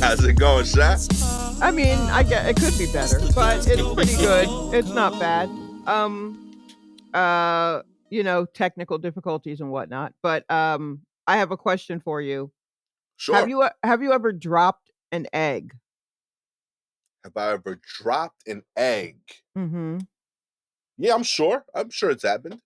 How's it going, Sha? I mean, I get it could be better, but it's pretty good. It's not bad. Um, uh, technical difficulties and whatnot. But I have a question for you. Sure. Have you ever dropped an egg? Have I ever dropped an egg? Mm-hmm. Yeah, I'm sure. I'm sure it's happened.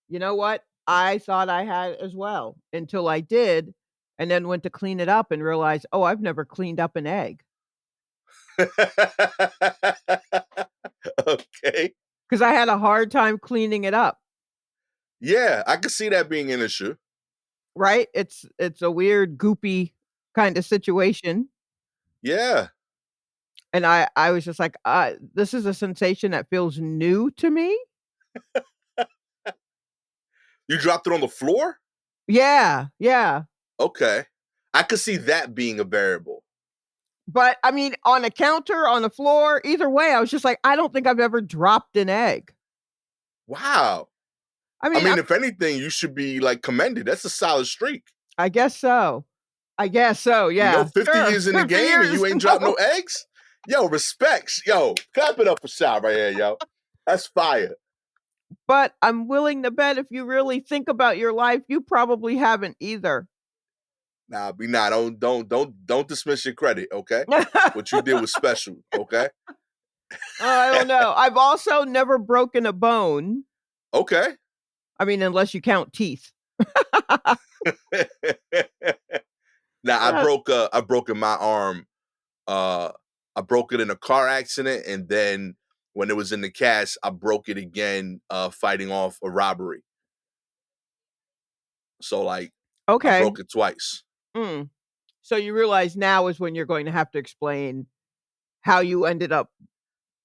You know what? I thought I had as well until I did, and then went to clean it up and realized, oh, I've never cleaned up an egg Okay. because I had a hard time cleaning it up. Yeah, I could see that being an issue. Right? It's a weird, goopy kind of situation. Yeah. And I was just like, this is a sensation that feels new to me. You dropped it on the floor? Yeah, yeah. Okay. I could see that being a variable. But I mean, on a counter, on the floor, either way, I was just like, I don't think I've ever dropped an egg. Wow. I I mean, mean, if anything, you should be like commended. That's a solid streak. I guess so. I guess so. You know, Yeah, 50 sure. years in the 50 game and you years. ain't dropped no eggs? Yo, respects. Yo, clap it up for Sha right here, yo. That's fire. But I'm willing to bet if you really think about your life, you probably haven't either. Nah, be not. Don't dismiss your credit, okay? What you did was special, okay? I don't know. I've also never broken a bone. Okay. I mean, unless you count teeth. Now Uh, I broke in my arm. Uh I broke it in a car accident, and then when it was in the cast, I broke it again fighting off a robbery. So like I okay. broke it twice. Mm. So you realize now is when you're going to have to explain how you ended up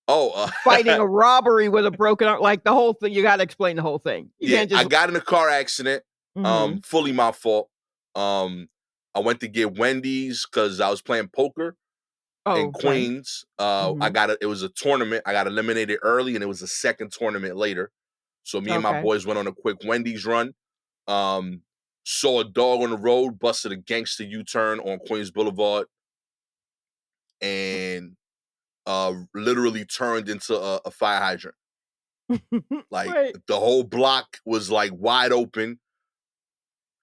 Oh, fighting a robbery with a broken arm. Like the whole thing, you got to explain the whole thing. You yeah, can't I just. got in a car accident. Mhm. Fully my fault. Um I went to get Wendy's cuz I was playing poker in Oh, right. Queens. Mhm. It was a tournament. I got eliminated early and it was a second tournament later. So me and my Okay. boys went on a quick Wendy's run. Um, saw a dog on the road, busted a gangster U-turn on Queens Boulevard, and literally turned into a fire hydrant. Like Wait. the whole block was like wide open,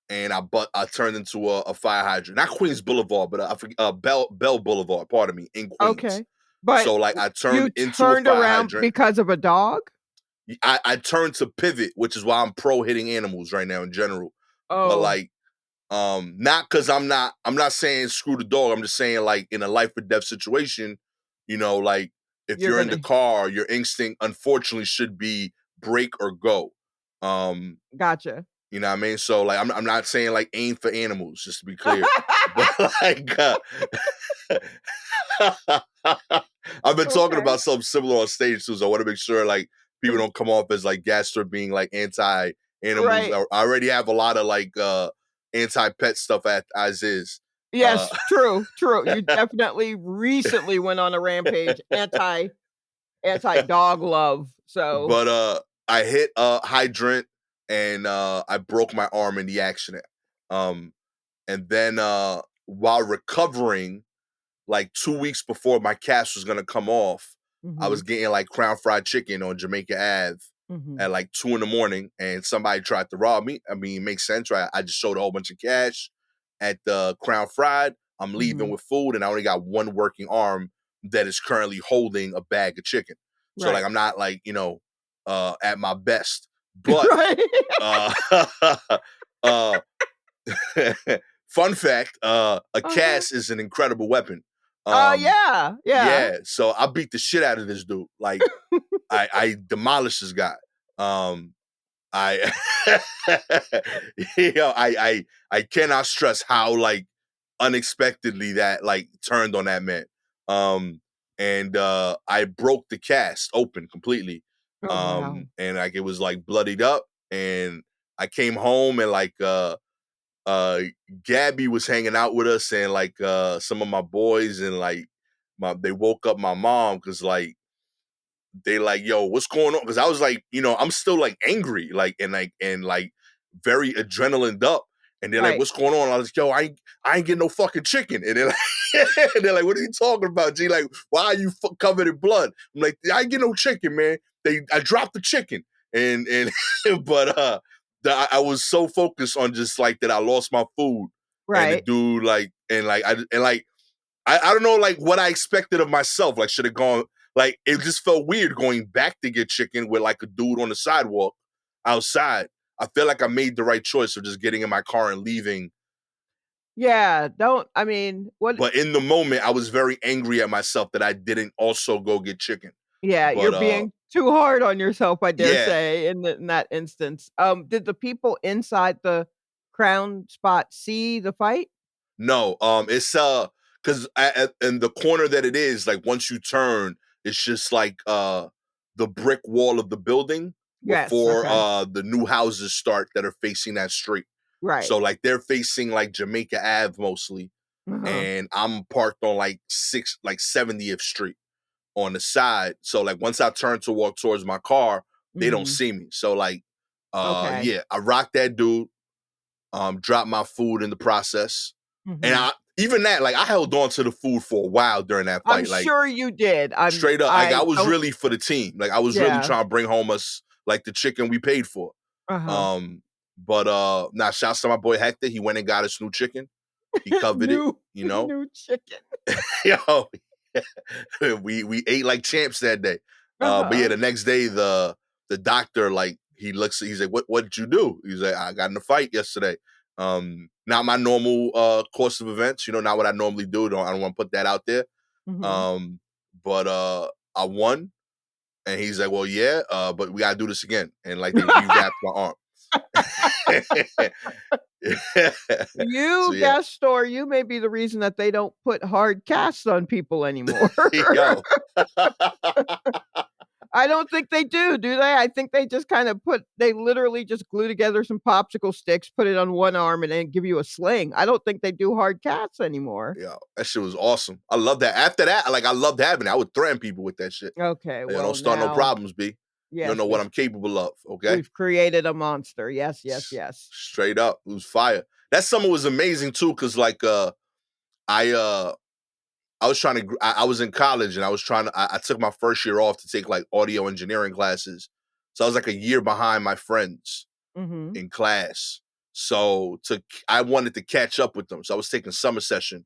and I turned into a fire hydrant. Not Queens Boulevard, but I forget, Bell Boulevard. Pardon me, in Queens. Okay. But So like I turned you into a turned fire around hydrant. because of a dog? I turned to pivot, which is why I'm pro hitting animals right now in general. But Oh, like not because I'm not saying screw the dog. I'm just saying like in a life or death situation, like if you're you're in the gonna car, your instinct unfortunately should be brake or go. Um, gotcha. you know what I mean? So like I'm not saying like aim for animals, just to be clear. But like I've been talking Okay. about something similar on stage too, so I want to make sure like people don't come off as like Gastor being like anti animals. Right. I already have a lot of like anti pet stuff as is. Uh Yes, true, true. You definitely recently went on a rampage, anti dog love. So, but I hit a hydrant and I broke my arm in the accident. Um and then while recovering, like 2 weeks before my cast was gonna come off, I was mhm, getting like crown fried chicken on Jamaica Ave mhm. at like 2 in the morning, and somebody tried to rob me. I mean, it makes sense, right? I just showed a whole bunch of cash at the crown fried. I'm leaving Mhm. with food, and I only got one working arm that is currently holding a bag of chicken. So like Right. I'm not like at my best, but Right. uh uh fun fact, a Uh-huh. cast is an incredible weapon. Um, Yeah, yeah. yeah, so I beat the shit out of this dude. Like I demolished this guy. Um, I I cannot stress how like unexpectedly that like turned on that man. Um, and I broke the cast open completely. Oh, wow. And like it was like bloodied up, and I came home and like uh Gabby was hanging out with us, and like some of my boys, and like they woke up my mom because like they like, yo, what's going on? Because I was like, I'm still like angry, like and very adrenaline up. And they're like, Right. "What's going on?" I was like, "Yo, I ain't getting no fucking chicken." And they're like, and they're like, "What are you talking about, G? Like, why are you covered in blood?" I'm like, "I ain't getting no chicken, man. I dropped the chicken." And but I was so focused on just like that I lost my food, and the Right. dude like and like I don't know like what I expected of myself. Like, should have gone like it just felt weird going back to get chicken with like a dude on the sidewalk outside. I feel like I made the right choice of just getting in my car and leaving. Yeah, don't I mean, what But in the moment, I was very angry at myself that I didn't also go get chicken. yeah, you're But being too hard on yourself, I dare yeah, say, in that instance. Did the people inside the crown spot see the fight? no, it's because in the corner that it is, like once you turn, it's just like the brick wall of the building Yes, before okay. the new houses start that are facing that street. Right. So like they're facing like Jamaica Ave mostly, Uh-huh. and I'm parked on like 70th Street on the side. So like once I turn to walk towards my car, they don't Mhm. see me. So like Okay. yeah, I rocked that dude, dropped my food in the process. And Mhm. I even that, like I held on to the food for a while during that I'm fight. Like sure you did. straight up, like I I was don't really for the team. Like I was really yeah. trying to bring home us like the chicken we paid for. Uh-huh. Um, but now shouts to my boy Hector. He went and got us new chicken. He covered it, New you know. new chicken. Yo, we ate like champs that day. But yeah, Uh-huh. the next day the doctor like he looks, he's like, what did you do? He's like, I got in a fight yesterday. Not my normal course of events, you know, not what I normally do. I don't want to put that out there. Mhm. Um, but I won, and he's like, well, yeah, but we gotta do this again. And like they rewrapped my arm. So You, yeah, Gastor, you may be the reason that they don't put hard casts on people anymore. yo. I don't think they do they? I think they just kinda they literally just glue together some popsicle sticks, put it on one arm, and then give you a sling. I don't think they do hard casts anymore. Yeah, that shit was awesome. I love that. After that, like I loved having it. I would threaten people with that shit. Okay, Like, don't well, start no now problems, B. You don't yes, know what I'm capable of. Okay, we've created a monster. Yes, yes, yes. straight up, it was fire. That summer was amazing too, cause like I uh I was trying to I was in college and I was trying to I took my first year off to take like audio engineering classes, so I was like a year behind my friends Mhm. in class. So I wanted to catch up with them, so I was taking summer session.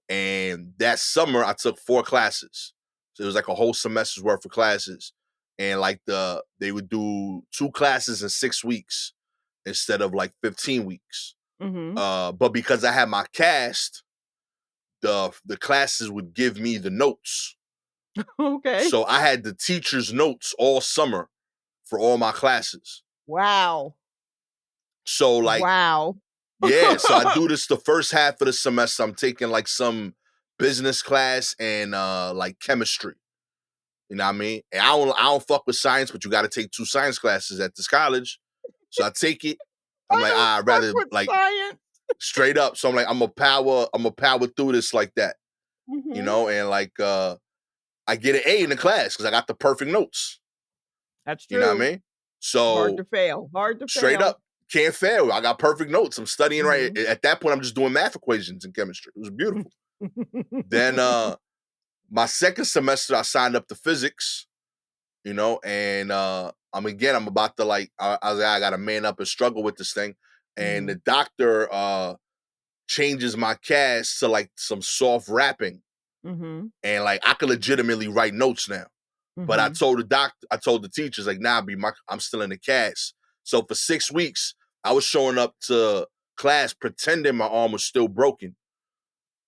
And that summer, I took 4 classes. So it was like a whole semester's worth of classes. And like they would do 2 classes in 6 weeks instead of like 15 weeks. Mhm. But because I had my cast, the classes would give me the notes. Okay. So I had the teacher's notes all summer for all my classes. Wow. So like, Wow. yeah, so I do this the first half of the semester. I'm taking like some business class and like chemistry. You know what I mean? And I don't fuck with science, but you got to take 2 science classes at this college. So I take it. I'm I like, don't I'd fuck rather with like science. straight up. So I'm like, I'm a power through this like that, you Mhm. know. And like, I get an A in the class because I got the perfect notes. That's You know what I true. mean? Hard So to fail. Hard to straight fail. up, can't fail. I got perfect notes. I'm studying right Mhm. at that point. I'm just doing math equations in chemistry. It was beautiful. Then my second semester, I signed up to physics, you know, and I'm about to like I was like, I gotta man up and struggle with this thing. And the Mhm. doctor changes my cast to like some soft rapping. Mhm. And like I could legitimately write notes now. But Mhm. I told the teachers, like, nah, I'm still in the cast. So for 6 weeks, I was showing up to class pretending my arm was still broken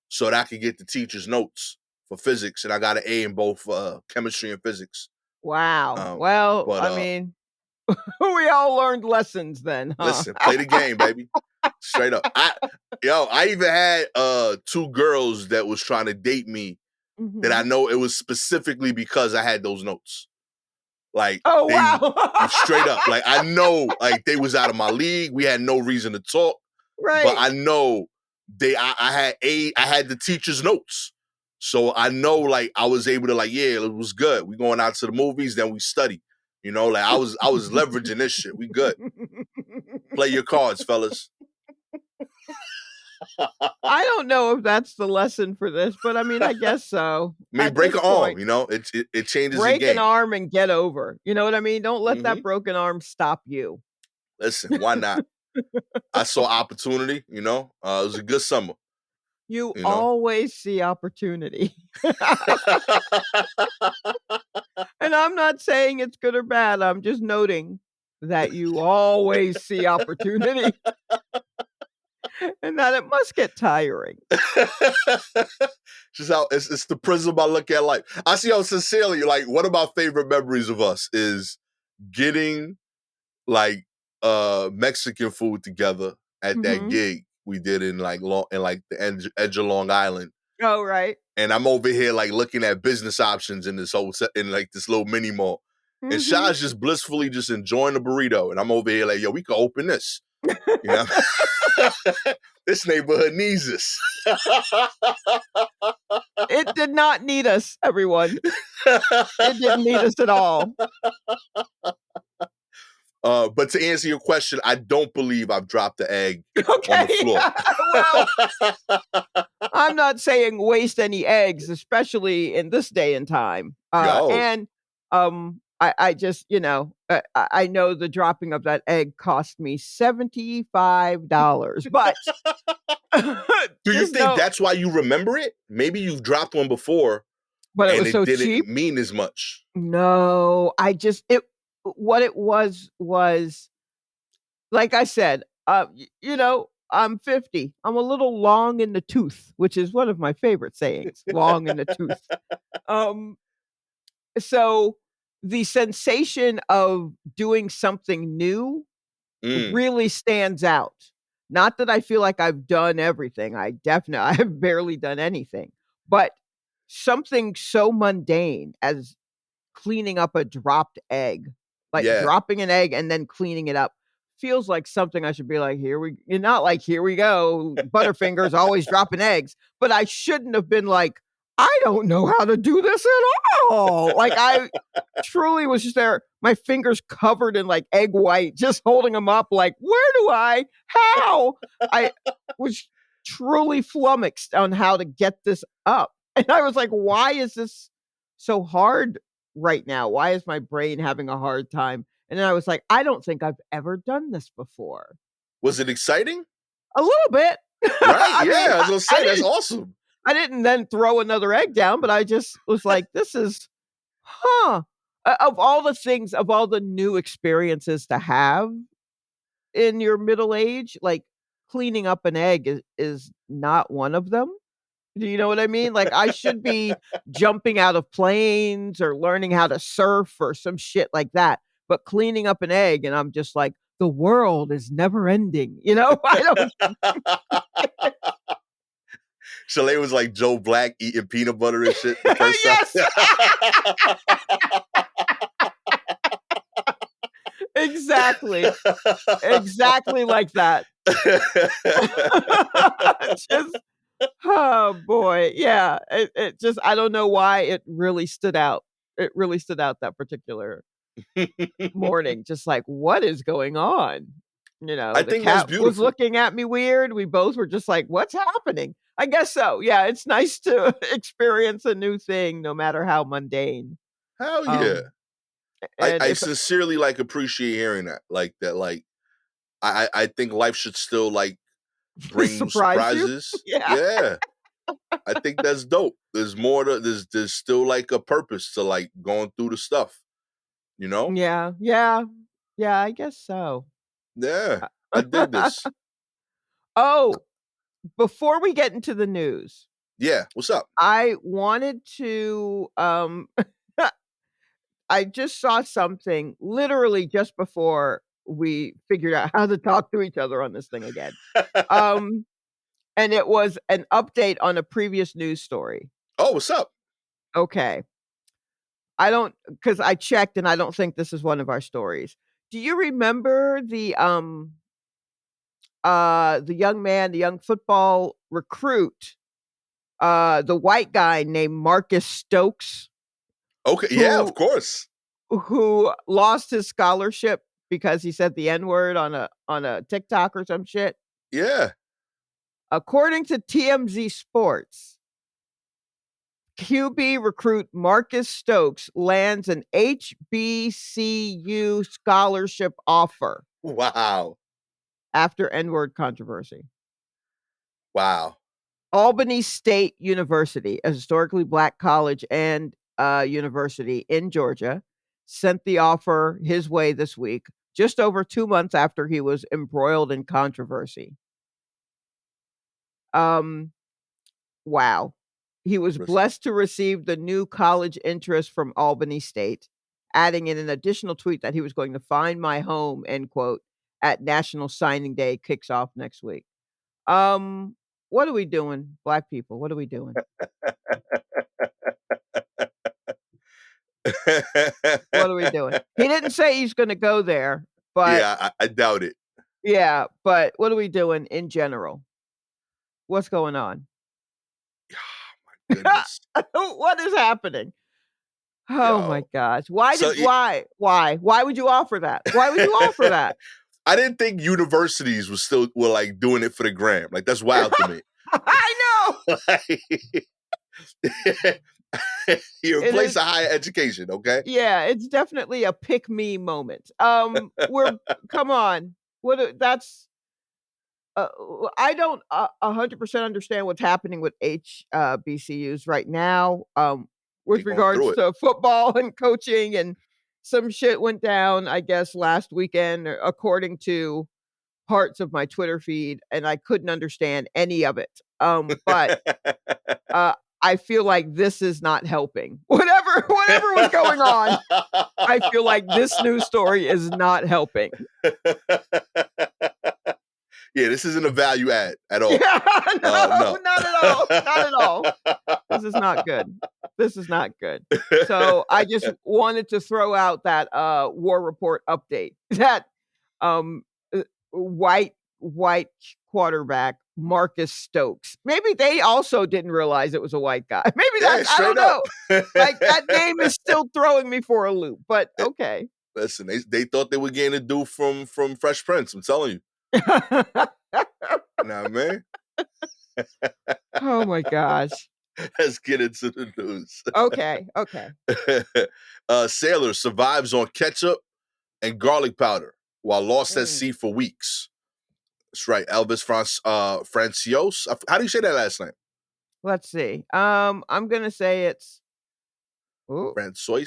so that I could get the teacher's notes for physics. And I got an A in both chemistry and physics. Wow. Um, Well, but I mean, we all learned lessons then, huh? listen, play the game, baby. Straight up. I even had 2 girls that was trying to date me that I Mhm. know it was specifically because I had those notes. Like Oh, they wow. straight up, like I know like they was out of my league. We had no reason to talk, but Right. I know I had the teacher's notes. So I know like I was able to like, yeah, it was good. We going out to the movies, then we study. You know, like I was leveraging this shit. We good. Play your cards, fellas. I don't know if that's the lesson for this, but I mean, I guess so. I mean, At break this an arm, point, you know, it changes your break an game. arm and get over. You know what I mean? Don't let that Hmm. broken arm stop you. Listen, why not? I saw opportunity, you know. It was a good summer, You you know. always see opportunity. And I'm not saying it's good or bad, I'm just noting that you always see opportunity and that it must get tiring. Just how it's the prism I look at life. I see how sincerely, like, one of my favorite memories of us is getting like Mexican food together at that Mhm. gig we did in like the edge of Long Island. Oh, right. And I'm over here like looking at business options in this in like this little mini mall. And Mhm. Shaw's just blissfully just enjoying the burrito. And I'm over here like, yo, we could open this. You know? This neighborhood needs this. It did not need us, everyone. It didn't need us at all. But to answer your question, I don't believe I've dropped the egg on the Okay. floor. Well, I'm not saying waste any eggs, especially in this day and time. Yo. I just, I know the dropping of that egg cost me $75, but Do you just think know, that's why you remember it? Maybe you've dropped one before but it and was it so cheap. didn't mean as much. No, what it was like I said, I'm 50. I'm a little long in the tooth, which is one of my favorite sayings, long in the tooth. Um, so the sensation of doing something new Mm, really stands out. Not that I feel like I've done everything. I have barely done anything. But something so mundane as cleaning up a dropped egg, like yeah. dropping an egg and then cleaning it up feels like something I should be like, you're not like, here we go, Butterfingers always dropping eggs, but I shouldn't have been like, I don't know how to do this at all. Like I truly was just there, my fingers covered in like egg white, just holding them up, like, how? I was truly flummoxed on how to get this up. And I was like, why is this so hard right now? Why is my brain having a hard time? And then I was like, I don't think I've ever done this before. Was it exciting? A little bit. Right? I mean, Yeah, I was gonna I say that's didn't awesome. I didn't then throw another egg down, but I just was like, this is huh. Of all the things, of all the new experiences to have in your middle age, like cleaning up an egg is not one of them. Do you know what I mean? Like, I should be jumping out of planes or learning how to surf or some shit like that, but cleaning up an egg, and I'm just like, "The world is never ending," you know? I don't Chalet was like Joe Black eating peanut butter and shit the first time. Yes! Exactly. Exactly like that. Just oh, boy. Yeah. It just I don't know why it really stood out. It really stood out that particular morning, just like, "What is going on?" I The think that's cat was beautiful. looking at me weird, we both were just like, "What's happening?" I guess so, yeah, it's nice to experience a new thing no matter how mundane, Hell yeah. um, and I if sincerely like appreciate hearing that. Like that, like I think life should still like bring you surprise you? surprises. Yeah. Yeah. I think that's dope. There's more to there's still like a purpose to like going through the stuff, you know? Yeah, yeah, yeah, I guess so. Yeah. I dig this. Oh, before we get into the news, Yeah. What's up? I wanted to, I just saw something literally just before we figured out how to talk to each other on this thing again. Um, and it was an update on a previous news story. Oh, what's up? Okay. I don't because I checked and I don't think this is one of our stories. Do you remember the young man, the young football recruit, the white guy named Marcus Stokes Okay, yeah, of who course. lost his scholarship because he said the N word on a TikTok or some shit. Yeah. According to TMZ Sports, QB recruit Marcus Stokes lands an HBCU scholarship offer Wow. after N-word controversy. Wow. Albany State University, a historically black college and university in Georgia, sent the offer his way this week, just over 2 months after he was embroiled in controversy. Um, wow. He was blessed to receive the new college interest from Albany State, adding in an additional tweet that he was going to find my home, end quote, at National Signing Day kicks off next week. Um, what are we doing, black people? What are we doing? What are we doing? He didn't say he's gonna go there, but Yeah, I doubt it. yeah, but what are we doing in general? What's going on? Goodness. What is happening? Oh my Yo. gosh. So Why would you offer that? Why would you offer that? I didn't think universities were like doing it for the gram. Like that's wild to me. I know. Like, you It replace is a higher education, okay? yeah, it's definitely a pick me moment. We're come on. That's I don't 100% understand what's happening with HBCUs right now, They with going through regards it. to football and coaching, and some shit went down, I guess, last weekend, according to parts of my Twitter feed, and I couldn't understand any of it. But uh, I feel like this is not helping. Whatever was going on, I feel like this news story is not helping. Yeah, this isn't a value add at all. Yeah, no, No. not at all, not at all. This is not good. This is not good. So, I just wanted to throw out that, war report update that, um, white quarterback, Marcus Stokes. Maybe they also didn't realize it was a white guy. Maybe Yeah, that's I don't straight up. know. Like, that name is still throwing me for a loop, but okay. Listen, they thought they were getting a dude from Fresh Prince. I'm telling you. Nah, man. Oh my gosh. Let's get into the news. Okay, okay. Sailor survives on ketchup and garlic powder while lost at Mm. sea for weeks. That's right, Elvis Francios. How do you say that last name? Let's see. I'm gonna say it's ooh, Francois?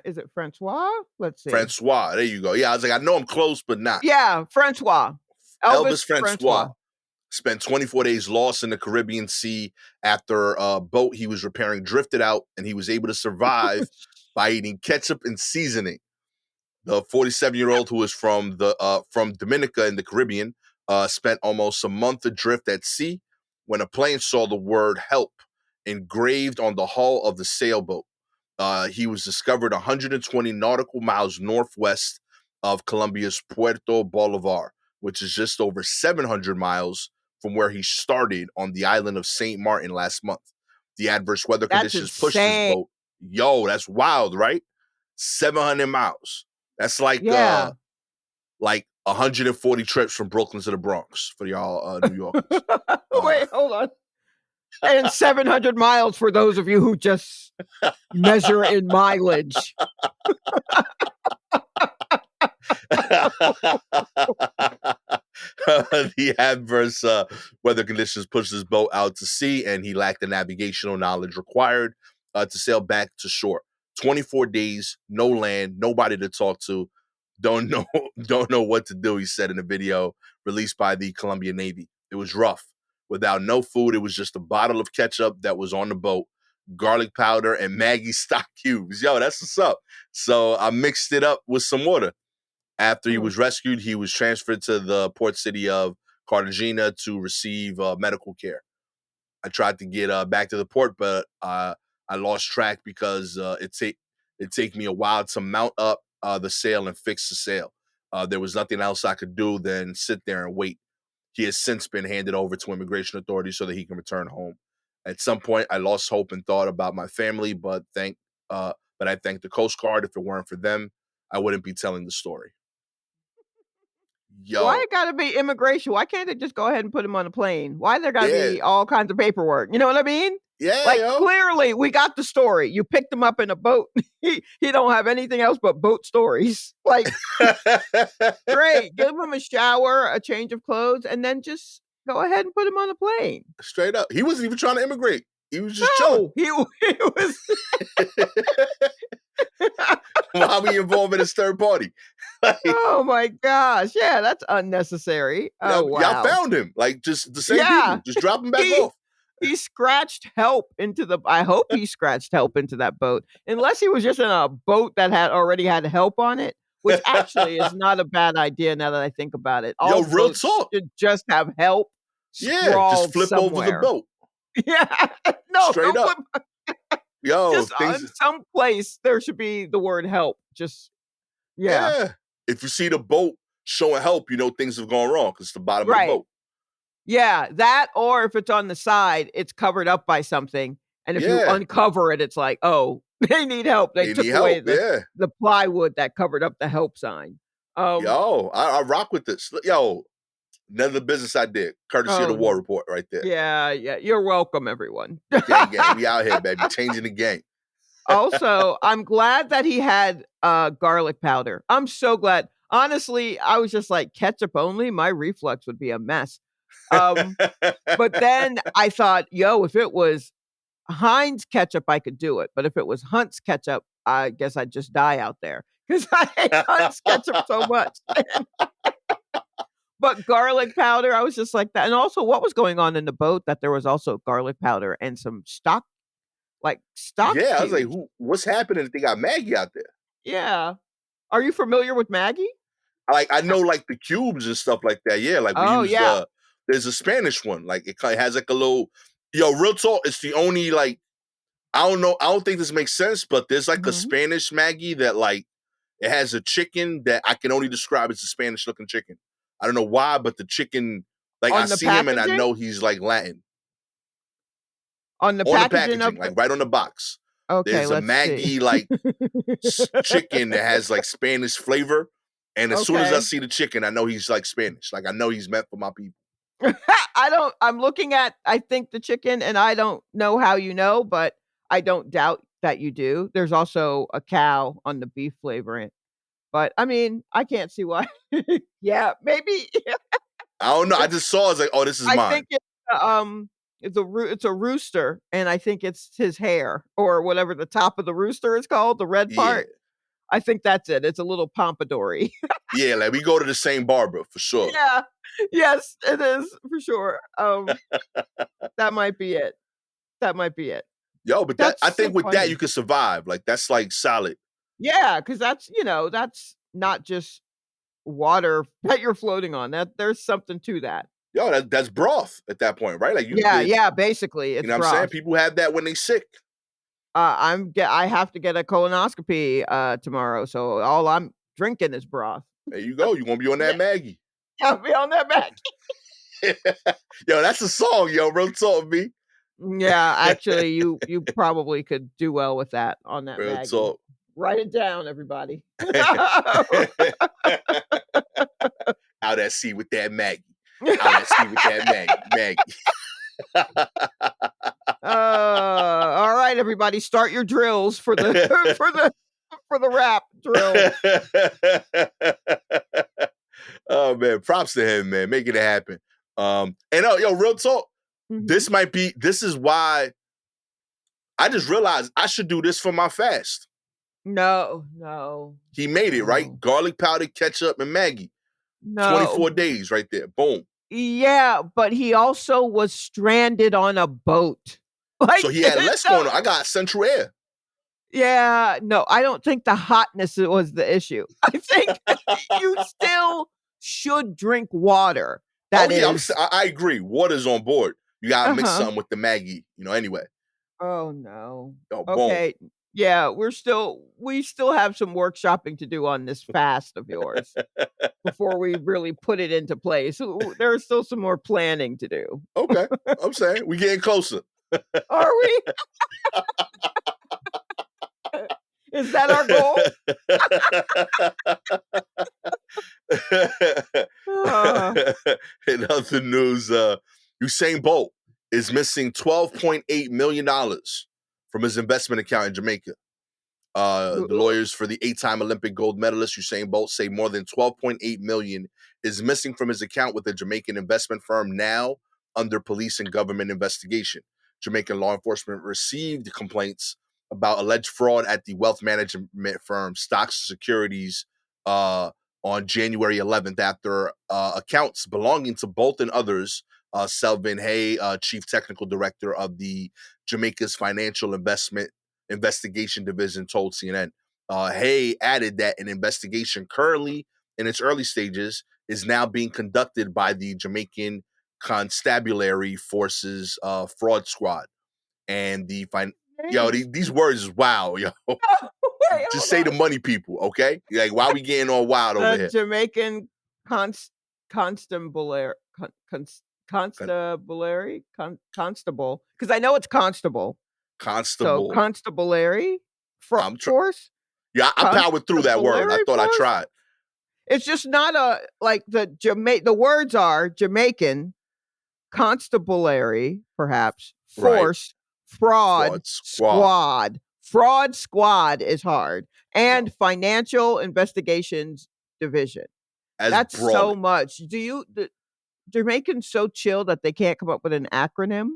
Is it Francois? Let's see. Francois. There you go. Yeah, I was like, I know I'm close, but not. Yeah, Francois. Elvis Elvis Francois Francois. spent 24 days lost in the Caribbean Sea after a boat he was repairing drifted out, and he was able to survive by eating ketchup and seasoning. The 47-year-old, who is from Dominica in the Caribbean, spent almost a month adrift at sea when a plane saw the word "help" engraved on the hull of the sailboat. He was discovered 120 nautical miles northwest of Colombia's Puerto Bolivar, which is just over 700 miles from where he started on the island of St. Martin last month. The adverse weather That's conditions pushed his insane. boat. Yo, that's wild, right? 700 miles. That's Yeah. like 140 trips from Brooklyn to the Bronx for y'all New Yorkers. Wait, hold on. And 700 miles for those of you who just measure in mileage. The adverse weather conditions pushed his boat out to sea, and he lacked the navigational knowledge required to sail back to shore. 24 days, no land, nobody to talk to, don't know, don't know what to do. He said in a video released by the Colombian Navy. It was rough. Without no food, it was just a bottle of ketchup that was on the boat, garlic powder, and Maggie stock cubes. Yo, that's what's up. So I mixed it up with some water. After he Mm. was rescued, he was transferred to the port city of Cartagena to receive medical care. I tried to get back to the port, but I lost track because it take me a while to mount up the sail and fix the sail. There was nothing else I could do than sit there and wait. He has since been handed over to immigration authorities so that he can return home. At some point, I lost hope and thought about my family, but I thank the Coast Guard. If it weren't for them, I wouldn't be telling the story. Why Yo, it gotta be immigration? Why can't they just go ahead and put him on a plane? Why there gotta yeah, be all kinds of paperwork? You know what I mean? yeah, Like, yo. clearly, we got the story. You picked him up in a boat. He don't have anything else but boat stories. Like, great. Give him a shower, a change of clothes, and then just go ahead and put him on a plane. Straight up. He wasn't even trying to immigrate. He was just chilling. No, he was Why we involved in this third party? Like, Oh my gosh. Yeah, that's unnecessary. Oh, y'all wow. found him. Like, just the same Yeah. people. Just drop him back He off. he scratched help into the I hope he scratched help into that boat, unless he was just in a boat that had already had help on it, which actually is not a bad idea now that I think about it. Yo, All real boats talk. should just have help Yeah, just scrawled flip over the somewhere. boat. Yeah. No, Straight don't up. flip Yo, just if things, on some place, there should be the word help. Just yeah. yeah. If you see the boat showing help, you know things have gone wrong because it's the bottom of the Right. boat. Yeah, that or if it's on the side, it's covered up by something, and if you Yeah, uncover it, it's like, "Oh, they need help. They they need took away help. Yeah. the plywood that covered up the help sign." Um, Yo, I rock with this. Yo, another business I did, courtesy of the oh, War Report right there. yeah, yeah, you're welcome, everyone. Gang. We out here, baby. Changing the game. Also, I'm glad that he had, garlic powder. I'm so glad. Honestly, I was just like, ketchup only? My reflux would be a mess. Um, but then I thought, "Yo, if it was Heinz ketchup, I could do it, but if it was Hunt's ketchup, I guess I'd just die out there because I hate Hunt's ketchup so much. But garlic powder, I was just like that. And also, what was going on in the boat that there was also garlic powder and some stock Yeah, I was like, cubes. what's happening if they got Maggie out there? Yeah. Are you familiar with Maggie? I know like the cubes and stuff like that. Yeah, like we Oh, use yeah. there's a Spanish one. Like it has like a little yo, real talk, it's the only like I don't know, I don't think this makes sense, but there's like a Mhm. Spanish Maggie that like it has a chicken that I can only describe as a Spanish looking chicken. I don't know why, but the chicken, like I On the see him and I packaging? know he's like Latin. On the On the packaging of packaging, like right on the box. Okay, There's a let's see. Maggie like chicken that has like Spanish flavor. And as soon as I Okay. see the chicken, I know he's like Spanish. Like I know he's meant for my people. I'm looking at, I think, the chicken, and I don't know how you know, but I don't doubt that you do. There's also a cow on the beef flavoring. But I mean, I can't see why. Yeah, maybe. I don't know. I It's just saw. I was like, oh, this is I mine. think it's a rooster, and I think it's his hair or whatever the top of the rooster is called, the red Yeah, part. I think that's it. It's a little pompadour. yeah. Like we go to the same barber for sure. Yeah. Yes, it is for sure. That might be it. That might be it. Yo, but that That's I so think with that you funny. can survive. Like that's like solid. Yeah, because that's not just water that you're floating on. There's something to that. Yo, that's broth at that point, right? Like you Yeah, did. yeah, basically, You it's know what I'm saying? broth. People have that when they sick. I have to get a colonoscopy, tomorrow, so all I'm drinking is broth. There you go. You're gonna be on Yeah, that Maggie. I'll be on that back. Yo, that's a song, yo. Real talk, me. Yeah, actually, you probably could do well with that on that Real Maggie. talk. Write it down, everybody. Out at sea with that Maggie. Out at sea with that Maggie. All right, everybody, start your drills for the for the rap drill. Oh man, props to him, man, making it happen. And yo, real talk. Mhm. This is why I just realized I should do this for my fast. No, no, He made it, right? no, Garlic powder, ketchup, and Maggie. no. 24 days right there. Boom. Yeah, but he also was stranded on a boat. So Like, he had less so going on. I got central air. yeah, no, I don't think the hotness was the issue. I think you still should drink water Oh that yeah, is I agree. Water's on board. You gotta mix Uh-huh. something with the Maggie, anyway. Oh, no. Oh, boom. Okay. Yeah, we still have some workshopping to do on this fast of yours before we really put it into place. So there's still some more planning to do. Okay. I'm saying we getting closer. Are we? Is that our goal? Uh, In other news, Usain Bolt is missing $12.8 million from his investment account in Jamaica. The lawyers for the 8-time Olympic gold medalist Usain Bolt say more than 12.8 million is missing from his account with the Jamaican investment firm, now under police and government investigation. Jamaican law enforcement received complaints about alleged fraud at the wealth management firm Stocks Securities on January 11th after accounts belonging to Bolt and others. Selvin Hay, chief technical director of the Jamaica's Financial Investigation Division, told CNN. Hay added that an investigation currently in its early stages is now being conducted by the Jamaican Constabulary Forces fraud squad. And names. these words is wow, yo. Wait, Just hold say the on. money people, okay? Like, why we getting all wild over The here? Jamaican constabulary, Con- constable, because I know it's constable. So Constable. constabulary I'm trying. force, Yeah, I powered through that word. I constabulary thought I force. tried. It's just not a like the words are Jamaican constabulary, perhaps Right. force, fraud Fraud squad. squad. Fraud squad is hard, Yo, and financial investigations division. as That's so broad. much. The Jamaicans so chill that they can't come up with an acronym?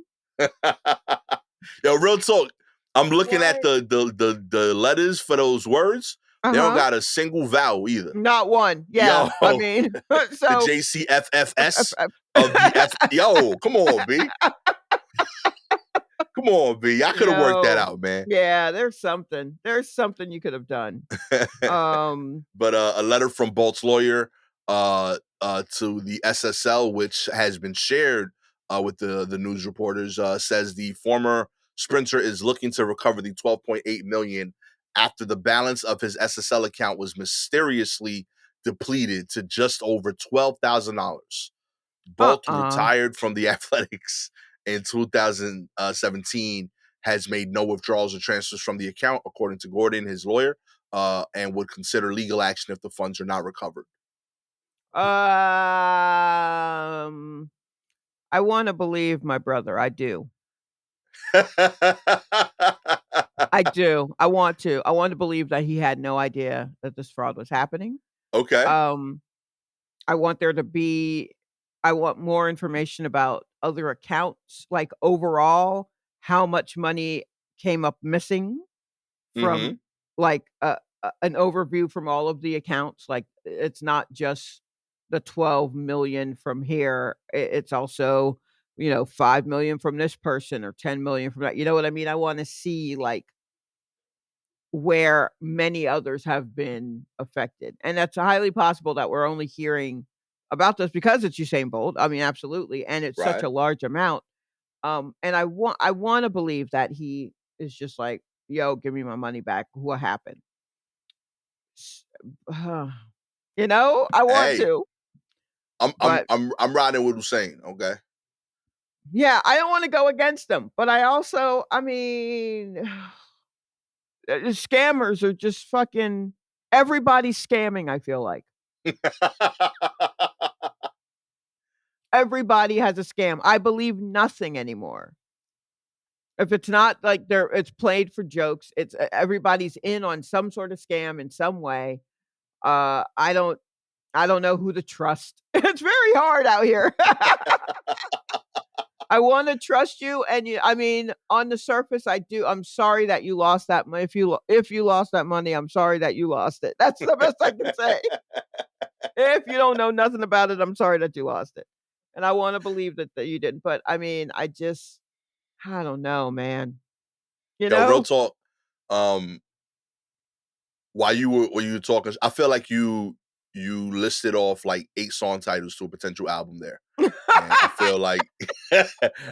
Yo, real talk. I'm looking at What? the letters for those words. They don't Uh-huh. got a single vowel either. Not one. Yeah. Yo, I mean, the so JCFFS of the F. Yo, come on, B. Come on, B. I could have worked that yo, out, man. yeah, there's something. There's something you could have done. Um, But a letter from Bolt's lawyer to the SSL, which has been shared with the news reporters, says the former sprinter is looking to recover the 12.8 million after the balance of his SSL account was mysteriously depleted to just over $12,000. Bolt uh-uh. retired from the Athletics in 2017, has made no withdrawals or transfers from the account, according to Gordon, his lawyer, and would consider legal action if the funds are not recovered. I wanna believe my brother, I do. I do. I want to. I want to believe that he had no idea that this fraud was happening. Okay. Um, I want there to be I want more information about other accounts, like, overall, how much money came up missing Mm-hmm. from, like, an overview from all of the accounts, like, it's not just the 12,000,000 from here, it's also, 5,000,000 from this person or 10,000,000 from that, you know what I mean? I wanna see, like, where many others have been affected, and that's highly possible that we're only hearing about this because it's Usain Bolt, I mean, absolutely, and it's such Right. a large amount, and I wanna believe that he is just like, "Yo, give me my money back. What happened?" S I want Hey, to, I'm I'm but I'm I'm riding with Hussein. Okay. yeah, I don't wanna go against them, but I mean, scammers are just fucking everybody's scamming, I feel like. Everybody has a scam. I believe nothing anymore. If it's not like it's played for jokes, it's everybody's in on some sort of scam in some way. Uh, I don't I don't know who to trust. It's very hard out here. I wanna trust you and I mean, on the surface, I do. I'm sorry that you lost that money. If you lost that money, I'm sorry that you lost it. That's the best I can say. If you don't know nothing about it, I'm sorry that you lost it. And I wanna believe that you didn't, but I mean, I don't know, man. You Yo, real know? talk. Um, while you were talking, I feel like you listed off like 8 song titles to a potential album there. And I feel like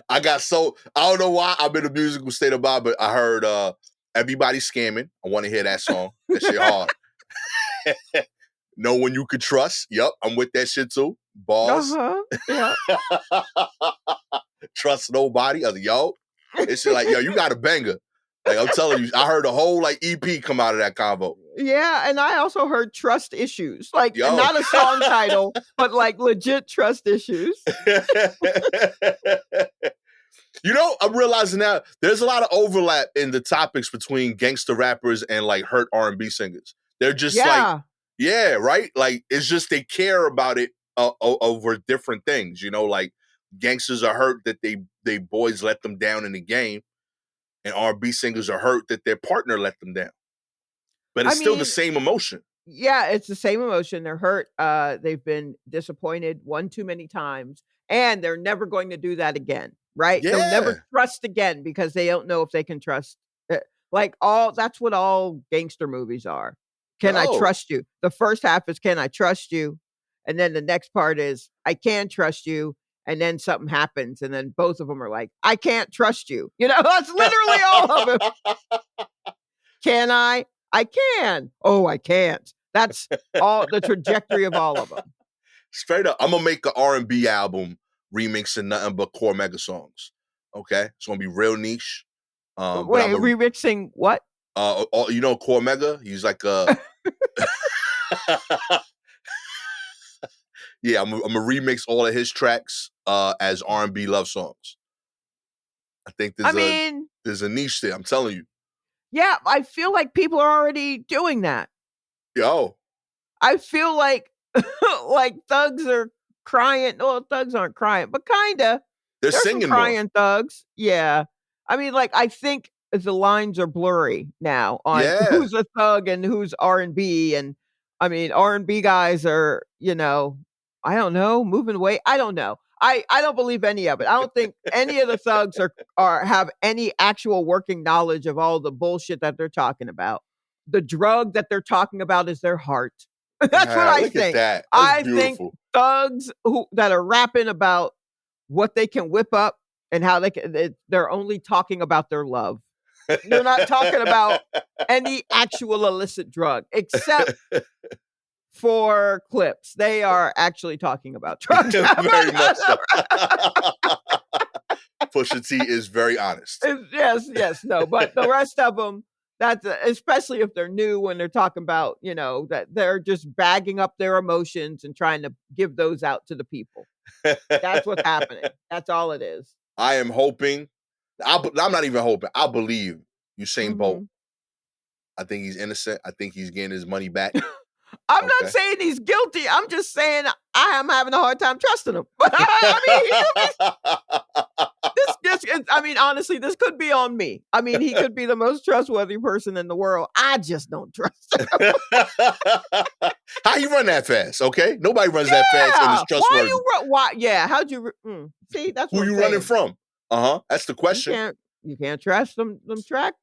I don't know why I'm in a musical state of mind, but I heard Everybody Scamming. I want to hear that song. That shit hard. No One You Could Trust. Yup, I'm with that shit too. Bars. Uh-huh. Yeah. Trust Nobody. I was like, yo. It's like, yo, you got a banger. Like I'm telling you, I heard a whole like EP come out of that convo. Yeah, and I also heard Trust Issues, like, Yo. not a song title, but, like, legit trust issues. You know, I'm realizing now there's a lot of overlap in the topics between gangster rappers and like hurt R&B singers. They're just like, Yeah. yeah, right? Like it's just they care about it over different things. You know, like gangsters are hurt that they boys let them down in the game, and R&B singers are hurt that their partner let them down. But I it's still the mean, same emotion. yeah, it's the same emotion. They're hurt. They've been disappointed one too many times, and they're never going to do that again, right? They'll never Yeah. trust again because they don't know if they can trust. Like all that's what all gangster movies are. Can I Yo. trust you? The first half is can I trust you? And then the next part is I can trust you. And then something happens, and then both of them are like, I can't trust you. You know, that's literally all of it. Can I? I can. Oh, I can't. That's all the trajectory of all of them. Straight up, I'm gonna make an R&B album remixing nothing but core mega songs. Okay, it's gonna be real niche. But Wait, remixing what? you know, core mega. He's like a yeah. I'm gonna remix all of his tracks as R&B love songs. I think I mean, there's a niche there. I'm telling you. yeah, I feel like people are already doing that. Yo, I feel like like thugs are crying. Well, thugs aren't crying, but kinda. they're There's some singing more. crying thugs. Yeah. I mean, like, I think the lines are blurry now on Yeah. who's a thug and who's R&B, and I mean, R&B guys are, I don't know, moving away. I don't know. I don't believe any of it. I don't think any of the thugs are have any actual working knowledge of all the bullshit that they're talking about. The drug that they're talking about is their heart. That's what Ah, I look at think. that. That's I think beautiful. thugs who that are rapping about what they can whip up and how they're only talking about their love. They're not talking about any actual illicit drug except for clips. They are actually talking about drugs. Very much so. Pusha T is very honest. Yes, yes, no, but the rest of them, that's especially if they're new when they're talking about, that they're just bagging up their emotions and trying to give those out to the people. That's what's happening. That's all it is. I am hoping. I'm not even hoping. I believe Usain Bolt. Mhm. I think he's innocent. I think he's getting his money back. I'm not Okay. saying he's guilty. I'm just saying I am having a hard time trusting him. But I mean, he could this I mean, honestly, this could be on me. I mean, he could be the most trustworthy person in the world. I just don't trust him. How you run that fast? Okay, nobody runs that fast and is Yeah. Why trustworthy. you why yeah, how'd you see, that's what Who I'm you running saying. from? That's the You question. can't you can't trust them track